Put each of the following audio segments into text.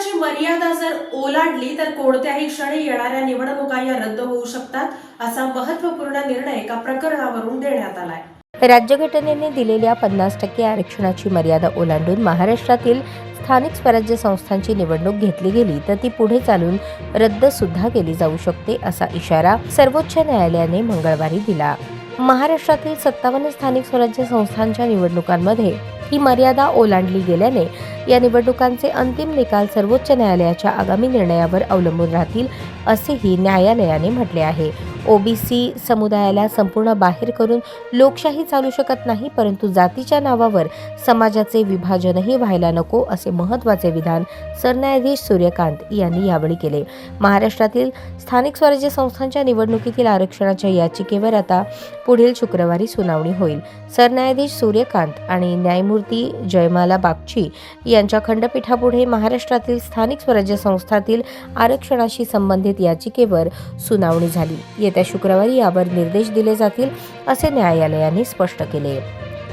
आरक्षणाची मर्यादा जर ओलांडली तर कोणत्याही क्षणी येणाऱ्या निवडणुका या रद्द होऊ शकतात असा महत्त्वपूर्ण निर्णय एका प्रकरणावरून देण्यात आलाय। राज्यघटनेने दिलेल्या 50% आरक्षणाची मर्यादा ओलांडून महाराष्ट्रातील स्थानिक स्वराज्य संस्थांची निवडणूक घेतली गेली तर ती पुढे चालून रद्द सुद्धा केली जाऊ शकते असा इशारा सर्वोच्च न्यायालयाने मंगळवारी दिला। महाराष्ट्रातील 57 स्थानिक स्वराज्य संस्थांच्या निवडणुकांमध्ये ही मर्यादा ओलांडली गेल्याने या निवडणुकांचे अंतिम निकाल सर्वोच्च न्यायालयाच्या आगामी निर्णयावर अवलंबून राहतील असेही न्यायालयाने म्हटले आहे। ओबीसी समुदायाला संपूर्ण बाहेर करून लोकशाही चालू शकत नाही, परंतु जातीच्या नावावर समाजाचे विभाजनही व्हायला नको असे महत्त्वाचे विधान सरन्यायाधीश सूर्यकांत यांनी यावेळी केले। महाराष्ट्रातील स्थानिक स्वराज्य संस्थांच्या निवडणुकीतील आरक्षणाच्या याचिकेवर आता पुढील शुक्रवारी सुनावणी होईल। सरन्यायाधीश सूर्यकांत आणि न्यायमूर्ती जयमाला बागची यांच्या खंडपीठापुढे महाराष्ट्रातील स्थानिक स्वराज्य संस्थातील आरक्षणाशी संबंधित याचिकेवर सुनावणी झाली। येत्या शुक्रवारी यावर निर्देश दिले जातील असे न्यायालयाने स्पष्ट केले।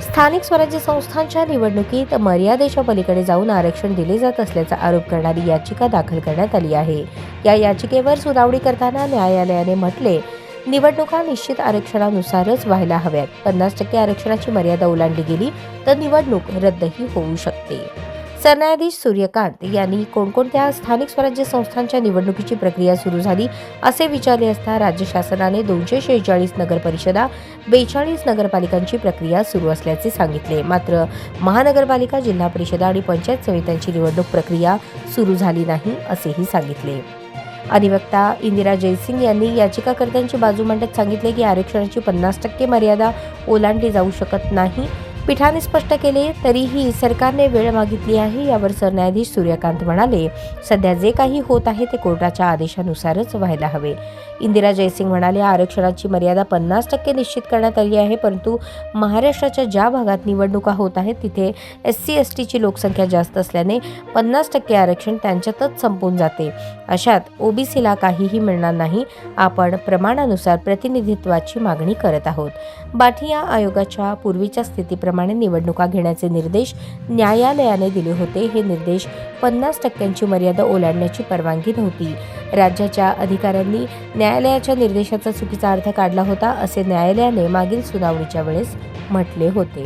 स्थानिक स्वराज्य संस्थांच्या निवडणुकीत मर्यादेच्या पलीकडे जाऊन आरक्षण दिले जात असल्याचा आरोप करणारी याचिका दाखल करण्यात आली आहे। या याचिकेवर सुनावणी करताना न्यायालयाने म्हटले, निवडणुका निश्चित आरक्षणानुसारच व्हायला हव्यात। 50% आरक्षणाची मर्यादा ओलांडली गेली तर निवडणूक रद्दही होऊ शकते। सरन्यायाधीश सूर्यकांत यांनी कोणकोणत्या स्थानिक स्वराज्य संस्थांच्या निवडणुकीची प्रक्रिया सुरू झाली असे विचारले असता राज्य शासनाने 246 नगरपरिषदा 42 नगरपालिकांची प्रक्रिया सुरू असल्याचे सांगितले। मात्र महानगरपालिका, जिल्हा परिषदा आणि पंचायत समित्यांची निवडणूक प्रक्रिया सुरू झाली नाही असेही सांगितले। अधिवक्ता इंदिरा जयसिंग यांनी याचिकाकर्त्यांची बाजू मांडत सांगितले की आरक्षणाची 50% मर्यादा ओलांडली जाऊ शकत नाही। पीठाने स्पष्ट केले तरीही सरकारने वेळ मागितली आहे। यावर सरन्यायाधीश सूर्यकांत म्हणाले, सध्या जे काही होत आहे ते कोर्टाच्या आदेशानुसारच व्हायला हवे। इंदिरा जयसिंग म्हणाले, आरक्षणाची मर्यादा 50% निश्चित करण्यात आली आहे, परंतु महाराष्ट्राच्या ज्या भागात निवडणुका होत आहेत तिथे SC/ST ची लोकसंख्या जास्त असल्याने 50% आरक्षण त्यांच्यातच संपून जाते। अशात ओबीसीला काहीही मिळणार नाही। आपण प्रमाणानुसार प्रतिनिधित्वाची मागणी करत आहोत। बाठिया आयोगाच्या पूर्वीच्या स्थितीप्रमाणे निवडणुका घेण्याचे निर्देश न्यायालयाने दिले होते। हे निर्देश 50% मर्यादा ओलांडण्याची परवानगी नव्हती। राज्याच्या अधिकाऱ्यांनी न्यायालयाच्या निर्देशाचा चुकीचा अर्थ काढला होता असे न्यायालयाने मागील सुनावणीच्या वेळेस म्हटले होते।